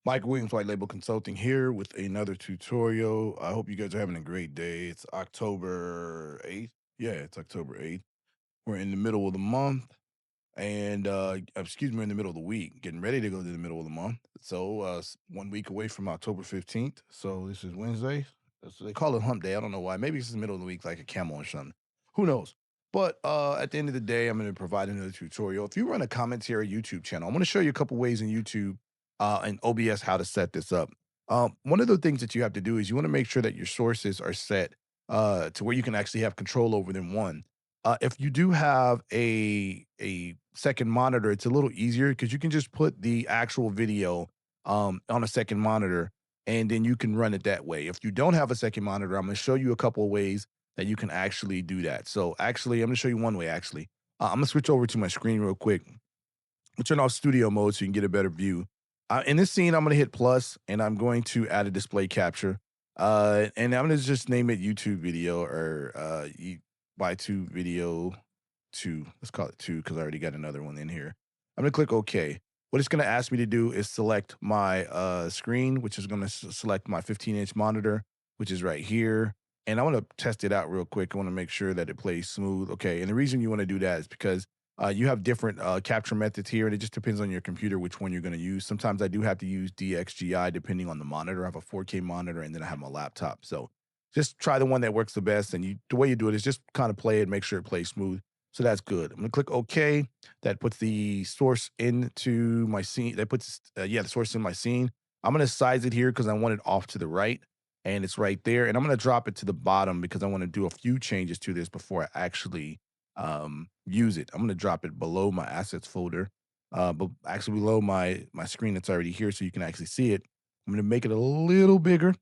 Mike Williams, White Label Consulting here with another tutorial. I hope you guys are having a great day. It's October 8th. Yeah, it's October 8th. We're in the middle of the month and excuse me, in the middle of the week, getting ready to go to the middle of the month. So 1 week away from October 15th. So this is Wednesday. So they call it hump day. I don't know why. Maybe it's the middle of the week, like a camel or something. Who knows? But at the end of the day, I'm going to provide another tutorial. If you run a commentary YouTube channel, I'm going to show you a couple ways in YouTube and OBS how to set this up. One of the things that you have to do is you want to make sure that your sources are set to where you can actually have control over them. One, if you do have a second monitor, it's a little easier because you can just put the actual video on a second monitor, and then you can run it that way. If you don't have a second monitor, I'm going to show you a couple of ways that you can actually do that. So actually, I'm going to show you one way. Actually, I'm going to switch over to my screen real quick. We'll turn off studio mode so you can get a better view. In this scene, I'm going to hit plus, and I'm going to add a display capture. And I'm going to just name it YouTube video or Y2 video 2. Let's call it 2 because I already got another one in here. I'm going to click OK. What it's going to ask me to do is select my screen, which is going to select my 15-inch monitor, which is right here. And I want to test it out real quick. I want to make sure that it plays smooth. Okay. And the reason you want to do that is because you have different capture methods here, and it just depends on your computer which one you're going to use. Sometimes I do have to use DXGI depending on the monitor. I have a 4K monitor, and then I have my laptop. So just try the one that works the best. And the way you do it is just kind of play it, make sure it plays smooth. So that's good. I'm going to click OK. That puts the source into my scene. That puts, the source in my scene. I'm going to size it here because I want it off to the right, and it's right there. And I'm going to drop it to the bottom because I want to do a few changes to this before I actually use it. I'm going to drop it below my assets folder, but actually below my screen that's already here so you can actually see it. I'm going to make it a little bigger. And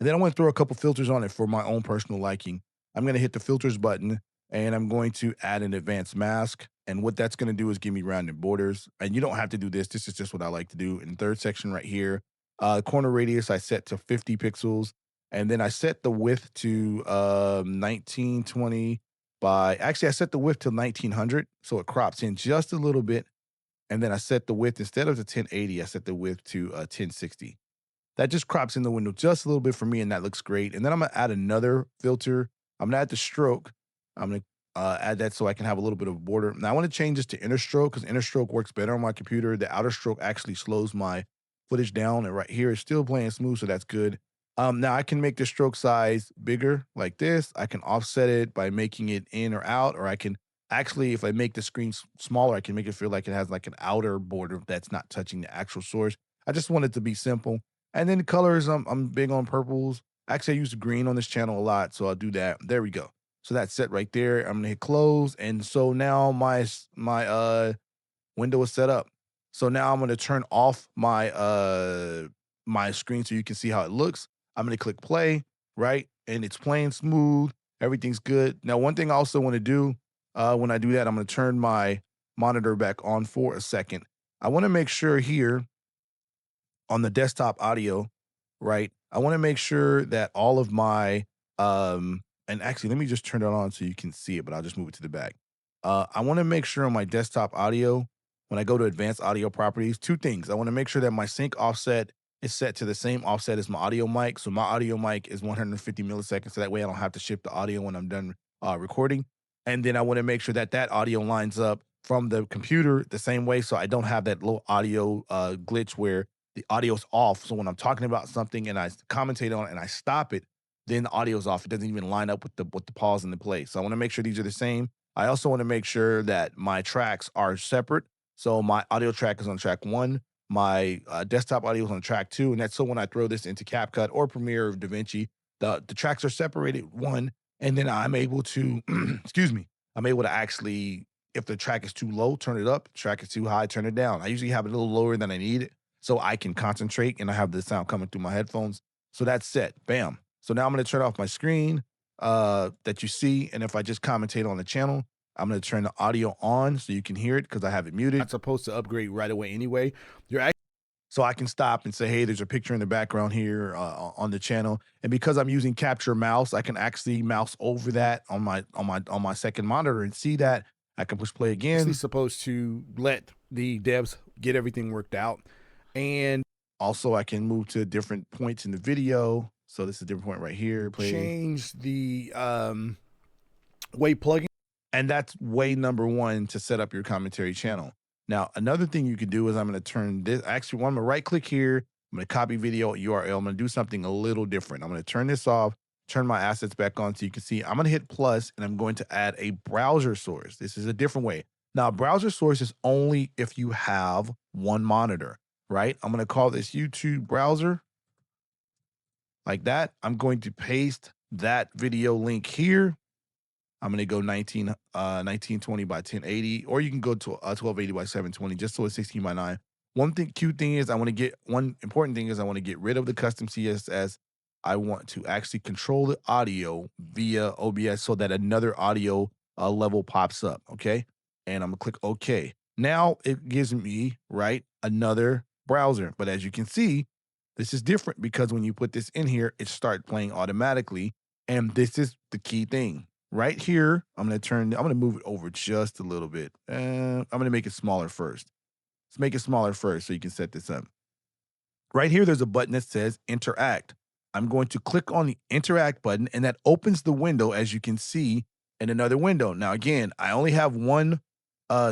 then I want to throw a couple filters on it for my own personal liking. I'm going to hit the filters button, and I'm going to add an advanced mask. And what that's going to do is give me rounded borders. And you don't have to do this. This is just what I like to do. In the third section right here, corner radius I set to 50 pixels. And then I set the width to 1920 actually I set the width to 1900. So it crops in just a little bit. And then I set the width, instead of the 1080, I set the width to 1060. That just crops in the window just a little bit for me, and that looks great. And then I'm gonna add another filter. I'm gonna add the stroke. I'm gonna add that so I can have a little bit of border. Now I want to change this to inner stroke because inner stroke works better on my computer. The outer stroke actually slows my footage down, and right here it's still playing smooth, so that's good. Now I can make the stroke size bigger like this. I can offset it by making it in or out, or I can actually, if I make the screen smaller, I can make it feel like it has like an outer border that's not touching the actual source. I just want it to be simple. And then the colors, I'm big on purples. Actually, I use green on this channel a lot, so I'll do that. There we go. So that's set right there. I'm gonna hit close, and so now my window is set up. So now I'm gonna turn off my screen so you can see how it looks. I'm gonna click play, right, and it's playing smooth. Everything's good. Now, one thing I also want to do when I do that, I'm gonna turn my monitor back on for a second. I want to make sure here on the desktop audio, right? I want to make sure that all of my and actually let me just turn it on so you can see it, but I'll just move it to the back. I want to make sure on my desktop audio, when I go to advanced audio properties, two things. I want to make sure that my sync offset is set to the same offset as my audio mic. So my audio mic is 150 milliseconds. So that way I don't have to shift the audio when I'm done recording. And then I want to make sure that that audio lines up from the computer the same way. So I don't have that little audio glitch where the audio's off. So when I'm talking about something and I commentate on it and I stop it, then the audio's off. It doesn't even line up with the pause and the play. So I want to make sure these are the same. I also want to make sure that my tracks are separate. So my audio track is on track 1. My desktop audio is on track 2. And that's so when I throw this into CapCut or Premiere or DaVinci, the tracks are separated 1. And then I'm able to, excuse me, I'm able to actually, if the track is too low, turn it up. Track is too high, turn it down. I usually have it a little lower than I need it, so I can concentrate and I have the sound coming through my headphones. So that's set. Bam. So now I'm going to turn off my screen that you see. And if I just commentate on the channel, I'm going to turn the audio on so you can hear it because I have it muted. Not supposed to upgrade right away anyway. So I can stop and say, hey, there's a picture in the background here on the channel. And because I'm using capture mouse, I can actually mouse over that on my second monitor and see that. I can push play again. It's supposed to let the devs get everything worked out. And also I can move to different points in the video. So this is a different point right here. Play. Change the way plugin. And that's way number one to set up your commentary channel. Now, another thing you can do is I'm going to turn this. Actually, I'm going to right click here. I'm going to copy video URL. I'm going to do something a little different. I'm going to turn this off, turn my assets back on so you can see. I'm going to hit plus and I'm going to add a browser source. This is a different way. Now, browser source is only if you have one monitor, right? I'm going to call this YouTube browser like that. I'm going to paste that video link here. I'm going to go 1920 by 1080, or you can go to 1280 by 720, just so it's 16 by 9. One important thing is I want to get rid of the custom CSS. I want to actually control the audio via OBS so that another audio level pops up. Okay. And I'm going to click OK. Now it gives me, right, another browser. But as you can see, this is different because when you put this in here, it starts playing automatically. And this is the key thing. Right here, I'm going to move it over just a little bit. I'm going to make it smaller first. Let's make it smaller first so you can set this up. Right here, there's a button that says interact. I'm going to click on the interact button and that opens the window, as you can see, in another window. Now, again, I only have one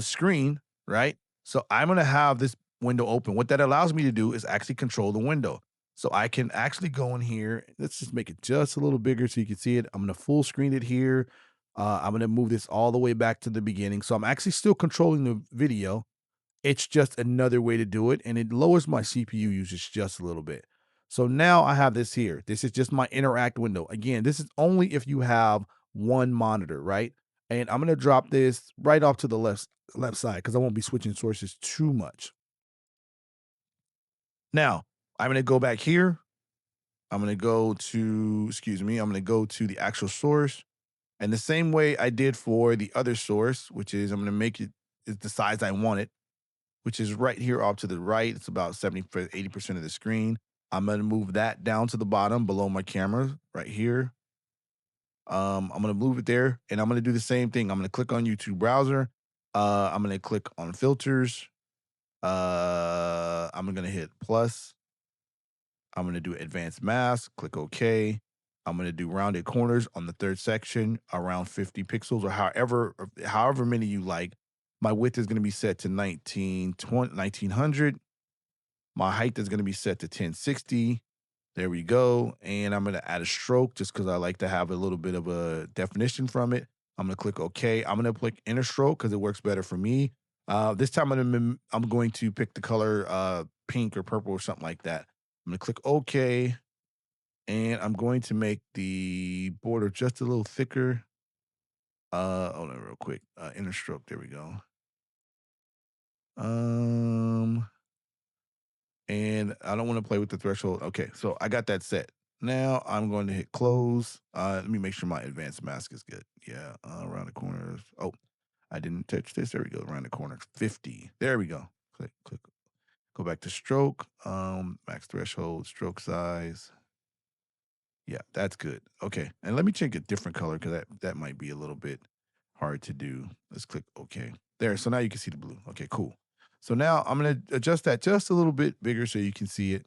screen, right? So I'm going to have this window open. What that allows me to do is actually control the window. So I can actually go in here. Let's just make it just a little bigger so you can see it. I'm going to full screen it here. I'm going to move this all the way back to the beginning. So I'm actually still controlling the video. It's just another way to do it, and it lowers my CPU usage just a little bit. So now I have this here. This is just my interact window. Again, this is only if you have one monitor, right? And I'm going to drop this right off to the left side because I won't be switching sources too much. Now, I'm going to go back here. I'm going to go to, I'm going to go to the actual source. And the same way I did for the other source, which is I'm going to make it the size I want it, which is right here off to the right. It's about 80% of the screen. I'm going to move that down to the bottom below my camera right here. I'm going to move it there and I'm going to do the same thing. I'm going to click on YouTube browser. I'm going to click on filters. I'm going to hit plus. I'm going to do advanced mask, click OK. I'm going to do rounded corners on the third section around 50 pixels or however many you like. My width is going to be set to 1900. My height is going to be set to 1060. There we go. And I'm going to add a stroke just because I like to have a little bit of a definition from it. I'm going to click OK. I'm going to click inner stroke because it works better for me. This time I'm going to pick the color pink or purple or something like that. I'm going to click OK. And I'm going to make the border just a little thicker. Hold on real quick. Inner stroke. There we go. And I don't want to play with the threshold. Okay, so I got that set. Now I'm going to hit close. Let me make sure my advanced mask is good. Yeah, around the corners. Oh, I didn't touch this. There we go. Around the corner. 50. There we go. Click. Go back to stroke. Max threshold, stroke size. Yeah, that's good. Okay, and let me check a different color because that might be a little bit hard to do. Let's click OK. There, so now you can see the blue. Okay, cool. So now I'm going to adjust that just a little bit bigger so you can see it.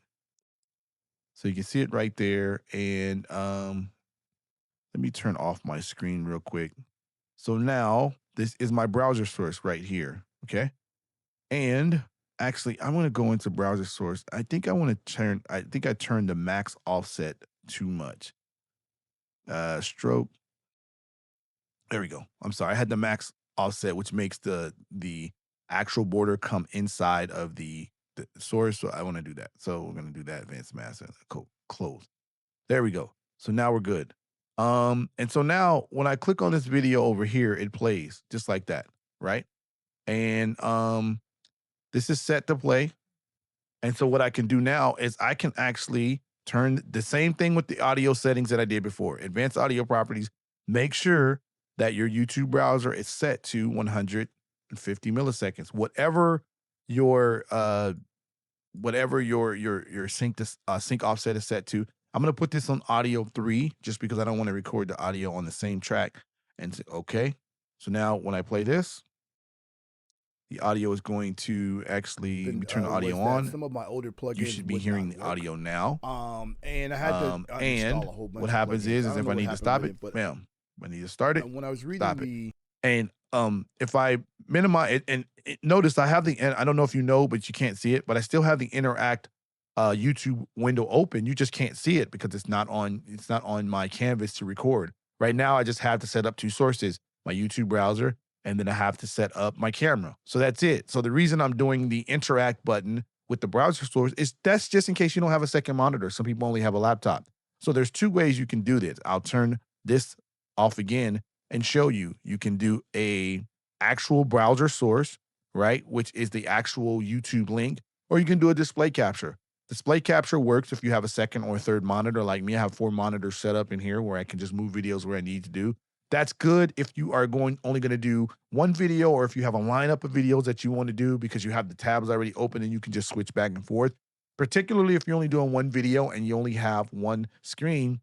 So you can see it right there. And let me turn off my screen real quick. So now this is my browser source right here. Okay. And actually, I want to go into browser source. I think I turned the max offset too much. Stroke. There we go. I'm sorry. I had the max offset, which makes the actual border come inside of the source. So I want to do that. So we're going to do that advanced mask and close. There we go. So now we're good. And so now when I click on this video over here, it plays just like that. Right. And this is set to play. And so what I can do now is I can actually turn the same thing with the audio settings that I did before. Advanced audio properties. Make sure that your YouTube browser is set to 150 milliseconds. Whatever your sync offset is set to. I'm going to put this on audio 3 just because I don't want to record the audio on the same track. And say, okay. So now when I play this, the audio is going to actually, let Then me turn the audio was that on. some of my older You plugins should be would hearing not the work. audio now. And I had to uninstall And a whole what bunch of happens plugins. I is don't if know I what need to happened stop with it, it, but bam, I need to start it, when I was reading stop it. the And if I minimize it, and notice I have the, and I don't know if you know, but you can't see it, but I still have the interact YouTube window open. You just can't see it because it's not on my canvas to record. Right now, I just have to set up two sources, my YouTube browser, and then I have to set up my camera. So that's it. So the reason I'm doing the interact button with the browser source is that's just in case you don't have a second monitor. Some people only have a laptop. So there's two ways you can do this. I'll turn this off again and show you. You can do a actual browser source, right, which is the actual YouTube link, or you can do a display capture. Display capture works if you have a second or third monitor. Like me, I have 4 monitors set up in here where I can just move videos where I need to do. That's good if you are only going to do one video, or if you have a lineup of videos that you want to do because you have the tabs already open and you can just switch back and forth. Particularly if you're only doing one video and you only have one screen,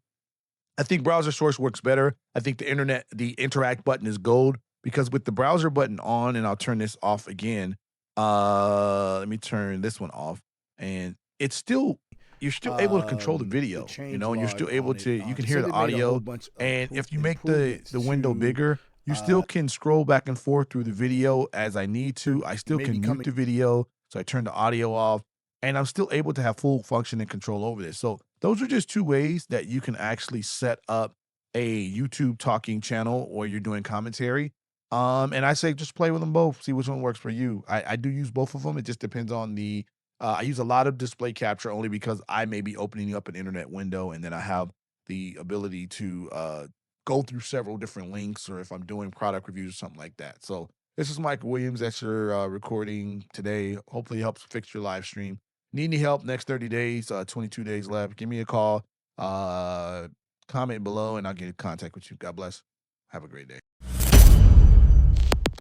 I think browser source works better. I think the interact button is gold because with the browser button on, and I'll turn this off again. Let me turn this one off, and it's still, you're still able to control the the video, change and you're log still able on it. to, you can They hear said the they made a whole audio. bunch of And if you make improvements the window to bigger, you still can scroll back and forth through the video as I need to. I still maybe can mute coming. the video, so I turn the audio off, and I'm still able to have full function and control over this. So those are just two ways that you can actually set up a YouTube talking channel or you're doing commentary. And I say just play with them both, see which one works for you. I do use both of them. It just depends on the. I use a lot of display capture only because I may be opening up an internet window and then I have the ability to go through several different links, or if I'm doing product reviews or something like that. So this is Mike Williams. That's your recording today. Hopefully, it helps fix your live stream. Need any help next 30 days, 22 days left, give me a call. Uh, Comment below and I'll get in contact with you. God bless. Have a great day.